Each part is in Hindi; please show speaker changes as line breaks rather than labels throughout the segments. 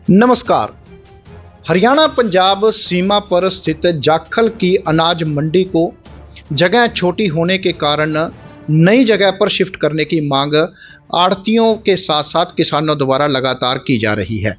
नमस्कार। हरियाणा पंजाब सीमा पर स्थित जाखल की अनाज मंडी को जगह छोटी होने के कारण नई जगह पर शिफ्ट करने की मांग आढ़तियों के साथ साथ किसानों द्वारा लगातार की जा रही है।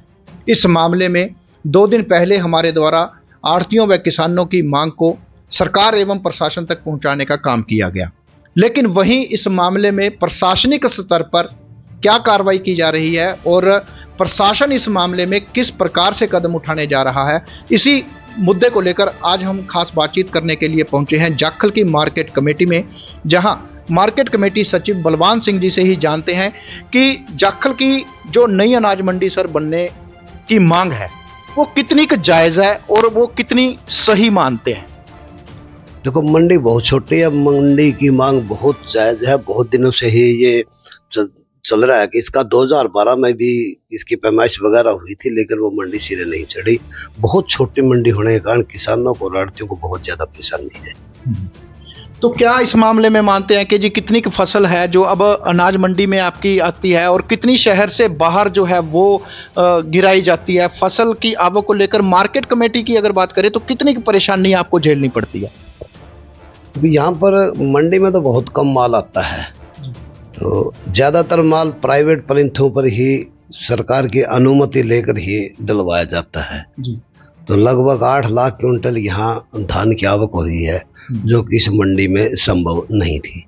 इस मामले में 2 दिन पहले हमारे द्वारा आढ़तियों व किसानों की मांग को सरकार एवं प्रशासन तक पहुंचाने का काम किया गया, लेकिन वहीं इस मामले में प्रशासनिक स्तर पर क्या कार्रवाई की जा रही है और प्रशासन इस मामले में किस प्रकार से कदम उठाने जा रहा है, इसी मुद्दे को लेकर आज हम खास बातचीत करने के लिए पहुंचे हैं जाखल की मार्केट कमेटी में, जहां मार्केट कमेटी सचिव बलवान सिंह जी से ही जानते हैं कि जाखल की जो नई अनाज मंडी सर बनने की मांग है वो कितनी जायज़ है और वो कितनी सही मानते हैं।
देखो, मंडी बहुत छोटी है, मंडी की मांग बहुत जायज है। बहुत दिनों से ही ये चल रहा है कि इसका 2012 में भी इसकी पैमाइश वगैरह हुई थी, लेकिन वो मंडी सिरे नहीं चढ़ी। बहुत छोटी मंडी होने के कारण किसानों को, आढ़तियों को बहुत ज्यादा परेशानी है।
तो क्या इस मामले में मानते हैं कि जी कितनी की फसल है जो अब अनाज मंडी में आपकी आती है और कितनी शहर से बाहर जो है वो गिराई जाती है? फसल की आवक को लेकर मार्केट कमेटी की अगर बात करें तो कितनी की परेशानी आपको झेलनी पड़ती है?
यहाँ पर मंडी में तो बहुत कम माल आता है, तो ज्यादातर माल प्राइवेट प्लिंथों पर ही सरकार की अनुमति लेकर ही डलवाया जाता है जी। तो लगभग 8 लाख क्विंटल यहाँ धान की आवक हुई है, जो कि इस मंडी में संभव नहीं थी।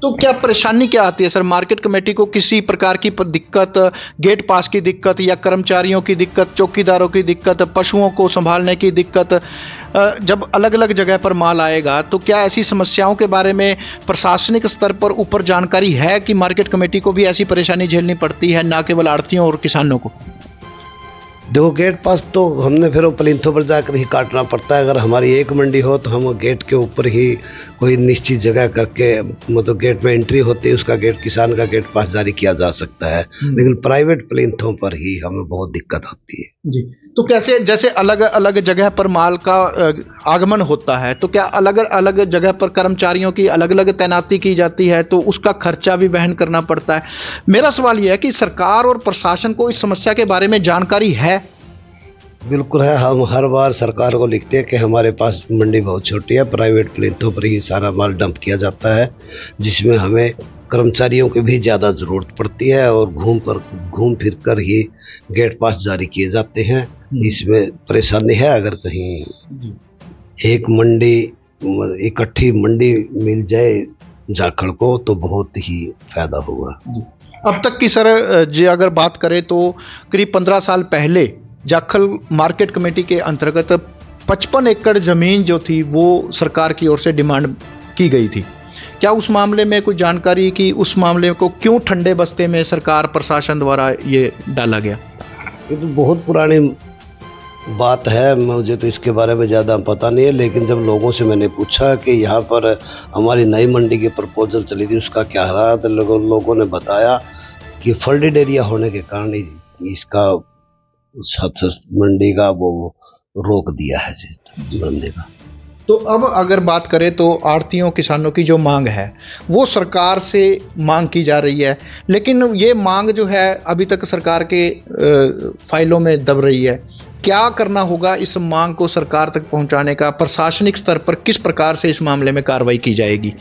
तो क्या परेशानी क्या आती है सर? मार्केट कमेटी को किसी प्रकार की दिक्कत, गेट पास की दिक्कत या कर्मचारियों की दिक्कत, चौकीदारों की दिक्कत, पशुओं को संभालने की दिक्कत, जब अलग अलग जगह पर माल आएगा तो क्या ऐसी समस्याओं के बारे में प्रशासनिक स्तर पर ऊपर जानकारी है कि मार्केट कमेटी को भी ऐसी परेशानी झेलनी पड़ती है, ना केवल आढ़तियों और किसानों को?
देखो, गेट पास तो हमने फिर वो प्लिंथों पर जाकर ही काटना पड़ता है। अगर हमारी एक मंडी हो तो हम गेट के ऊपर ही कोई निश्चित जगह करके, मतलब गेट में एंट्री होती है, उसका गेट, किसान का गेट पास जारी किया जा सकता है, लेकिन प्राइवेट प्लिंथों पर ही हमें बहुत दिक्कत आती है
जी। तो कैसे, जैसे अलग अलग जगह पर माल का आगमन होता है, तो क्या अलग अलग जगह पर कर्मचारियों की अलग अलग तैनाती की जाती है, तो उसका खर्चा भी वहन करना पड़ता है? मेरा सवाल यह है कि सरकार और प्रशासन को इस समस्या के बारे में जानकारी है?
बिल्कुल है। हम हर बार सरकार को लिखते हैं कि हमारे पास मंडी बहुत छोटी है, प्राइवेट प्लिंथों पर ही सारा माल डंप किया जाता है, जिसमें हमें कर्मचारियों की भी ज़्यादा ज़रूरत पड़ती है और घूम फिर कर ही गेट पास जारी किए जाते हैं। इसमें परेशानी है। अगर कहीं एक मंडी, इकट्ठी मंडी मिल जाए जाखल को तो बहुत ही फायदा होगा।
अब तक की सर जी अगर बात करें तो करीब 15 साल पहले जाखल मार्केट कमेटी के अंतर्गत 55 एकड़ जमीन जो थी वो सरकार की ओर से डिमांड की गई थी। क्या उस मामले में कोई जानकारी कि उस मामले को क्यों ठंडे बस्ते में सरकार प्रशासन द्वारा ये डाला गया?
ये तो बहुत पुरानी बात है, मुझे तो इसके बारे में ज़्यादा पता नहीं है, लेकिन जब लोगों से मैंने पूछा कि यहाँ पर हमारी नई मंडी की प्रपोजल चली थी, उसका क्या रहा, तो लोगों ने बताया कि फ्लडेड एरिया होने के कारण इसका मंडी का वो रोक दिया है मंडी का।
तो अब अगर बात करें तो आढ़तियों किसानों की जो मांग है वो सरकार से मांग की जा रही है, लेकिन ये मांग जो है अभी तक सरकार के फाइलों में दब रही है। क्या करना होगा इस मांग को सरकार तक पहुंचाने का? प्रशासनिक स्तर पर किस प्रकार से इस मामले में कार्रवाई की जाएगी?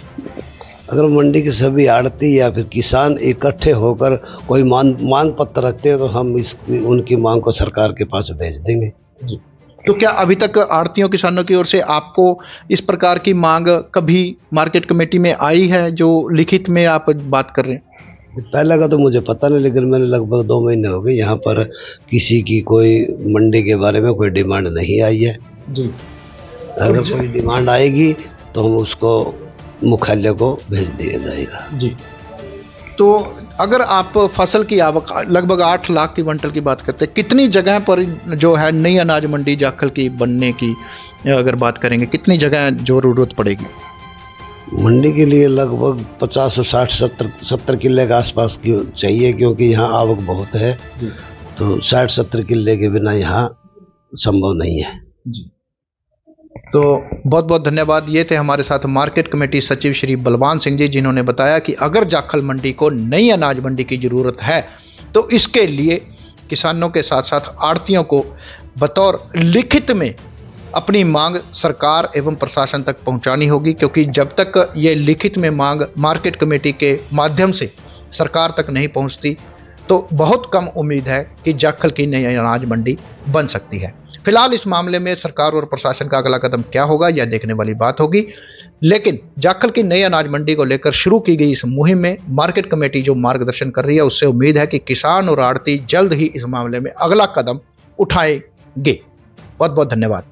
अगर मंडी के सभी आढ़ती या फिर किसान इकट्ठे होकर कोई मांग पत्र रखते हैं तो हम उनकी मांग को सरकार के पास भेज देंगे जी।
तो क्या अभी तक आढ़तियों किसानों की ओर से आपको इस प्रकार की मांग कभी मार्केट कमेटी में आई है जो लिखित में आप बात कर रहे हैं?
पहले का तो मुझे पता नहीं, लेकिन मैंने लगभग 2 महीने हो गए यहाँ पर किसी की कोई मंडी के बारे में कोई डिमांड नहीं आई है जी। अगर कोई डिमांड आएगी तो हम उसको मुख्यालय को भेज दिया जाएगा
जी। तो अगर आप फसल की आवक लगभग 8 लाख की क्विंटल की बात करते हैं, कितनी जगह पर जो है नई अनाज मंडी जाखल की बनने की अगर बात करेंगे, कितनी जगह जरूरत पड़ेगी?
मंडी के लिए लगभग 50 और 60 70 किले के आसपास की चाहिए, क्योंकि यहाँ आवक बहुत है, तो 60-70 किले के बिना यहाँ संभव नहीं है जी।
तो बहुत बहुत धन्यवाद। ये थे हमारे साथ मार्केट कमेटी सचिव श्री बलवान सिंह जी, जिन्होंने बताया कि अगर जाखल मंडी को नई अनाज मंडी की ज़रूरत है तो इसके लिए किसानों के साथ साथ आड़तियों को बतौर लिखित में अपनी मांग सरकार एवं प्रशासन तक पहुंचानी होगी, क्योंकि जब तक ये लिखित में मांग मार्केट कमेटी के माध्यम से सरकार तक नहीं पहुंचती तो बहुत कम उम्मीद है कि जाखल की नई अनाज मंडी बन सकती है। फिलहाल इस मामले में सरकार और प्रशासन का अगला कदम क्या होगा यह देखने वाली बात होगी, लेकिन जाखल की नई अनाज मंडी को लेकर शुरू की गई इस मुहिम में मार्केट कमेटी जो मार्गदर्शन कर रही है उससे उम्मीद है कि किसान और आड़ती जल्द ही इस मामले में अगला कदम उठाएंगे। बहुत बहुत धन्यवाद।